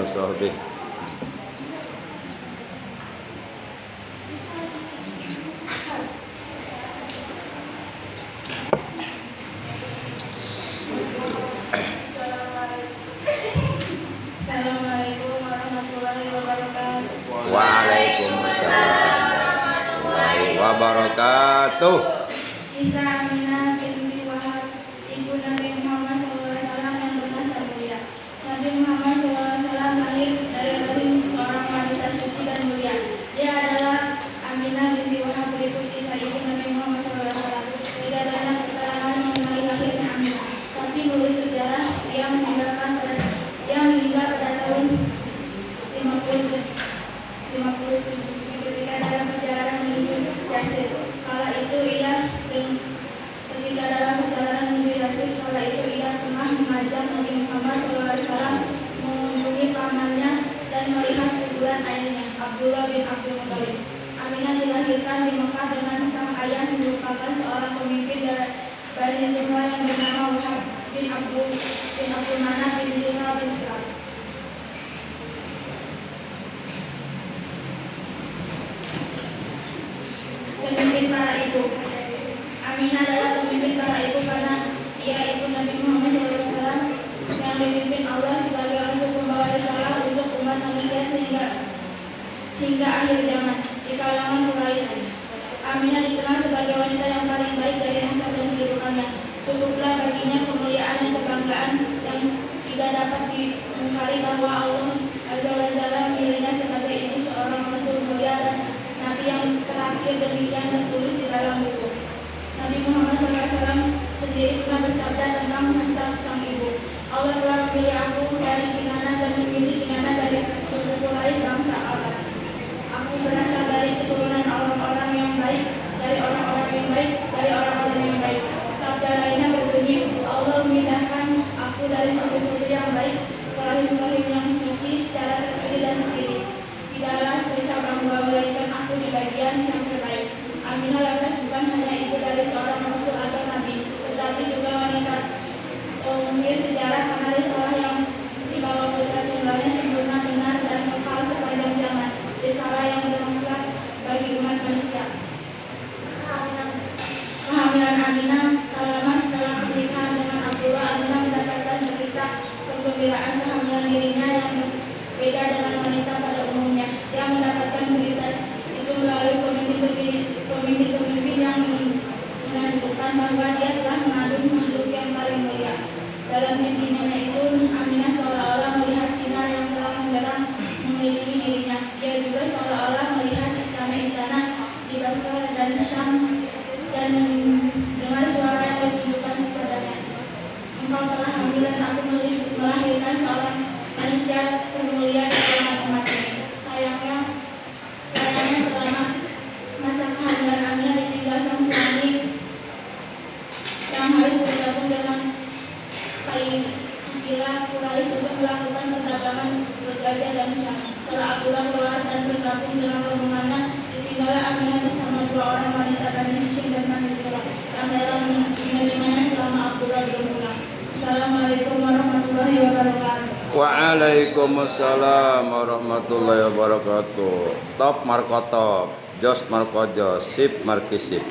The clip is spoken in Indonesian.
wasahbihi. Assalamualaikum warahmatullahi wabarakatuh. Waalaikumsalam warahmatullahi wabarakatuh. Kisah Aminah binti Wahab, ibu Nabi Muhammad SAW yang bernasab mulia. Nabi Muhammad SAW lahir dari rahim seorang wanita suci dan mulia. Dia adalah Aminah binti Wahab. Berikut kisah ibu Nabi Muhammad SAW. Tidak banyak keterangan mengenai lahirnya Aminah, tapi menurut sejarah dia meninggal pada tahun 57 ketika dalam perjalanan menuju Yasrib. Kala itu ia tengah mengajar Nabi Muhammad SAW mengunjungi pamannya dan melihat kuburan ayahnya, Abdullah bin Abdul Muthalib. Aminah dilahirkan di Mekah dengan sang ayah merupakan seorang pemimpin dari Bani Zuhra yang bernama Wahab bin Abdul Manaf bin Zuhra bin Kilab. Pemimpin para ibu. Aminah adalah pemimpin para ibu karena ia ibu Nabi Muhammad SAW yang dipimpin Allah sebagai rasul pembawa risalah untuk umat manusia hingga akhir zaman di kalangan Quraisy. Aminah dikenal sebagai wanita yang paling baik dari nasab dan kedudukannya. Cukuplah baginya kemuliaan dan kebanggaan yang tidak dapat dimungkari bahwa Allah Azza wa Jalla memilihnya sebagai ibu seorang rasul mulia dan Nabi yang terakhir, demikian tertulis di dalam buku. Nabi Muhammad SAW sendiri pernah bersabda tentang nasab sang ibu. Allah telah memilih aku dari Kinanah dan memilih Kinanah dari suku Quraisy bangsa Arab. Aku berasal dari keturunan orang-orang yang baik, dari orang-orang yang baik, dari orang-orang yang baik. Sabda lainnya berbunyi, Allah memindahkan aku dari suku-suku yang baik ke rahim-rahim yang suci secara terpilih dan terpilih. Tidaklah bercabang bahwa melainkan aku di bagian yang terbaik. Aminah lantas bukan hanya ibu dari seorang rasul atau nabi, tetapi juga wanita pengukir sejarah karena risalah yang dibawa putra tunggalnya sempurna, benar dan kekal sepanjang zaman. Risalah yang bermanfaat bagi umat manusia. Kehamilan Aminah. Tak lama setelah pernikahan dengan Abdullah, Aminah mendapatkan berita penggembiraan kehamilan dirinya yang berbeda dengan wanita pada umumnya. Dia mendapatkan berita itu melalui pemimpin yang menunjukkan bahwa dia telah mengandung makhluk yang paling mulia. Dalam mimpinya itu, Aminah seolah-olah melihat sinar yang terang-benderang mengelilingi dirinya. Dia juga seolah-olah melihat istana-istana di Basra dan Syam dan mendengar suara yang ditunjukkan kepadanya. Engkau telah hamil dan aku melahirkan seorang manusia termulia di kalangan umat ini. Sayangnya selama masa kehamilan Aminah ditinggal sang suami yang harus bergabung dengan kabilah Quraisy untuk melakukan perdagangan ke Gaza dan Syam. Setelah Abdullah keluar dan bergabung dengan rombongannya, ditinggallah Aminah bersama dua orang wanita Bani Hashim dan Bani Quraish yang dalam menerimanya selama Abdullah belum pulang. Assalamualaikum warahmatullahi wabarakatuh. Waalaikumsalam warahmatullahi wabarakatuh. Top markotop, jos markojos, sip markisip.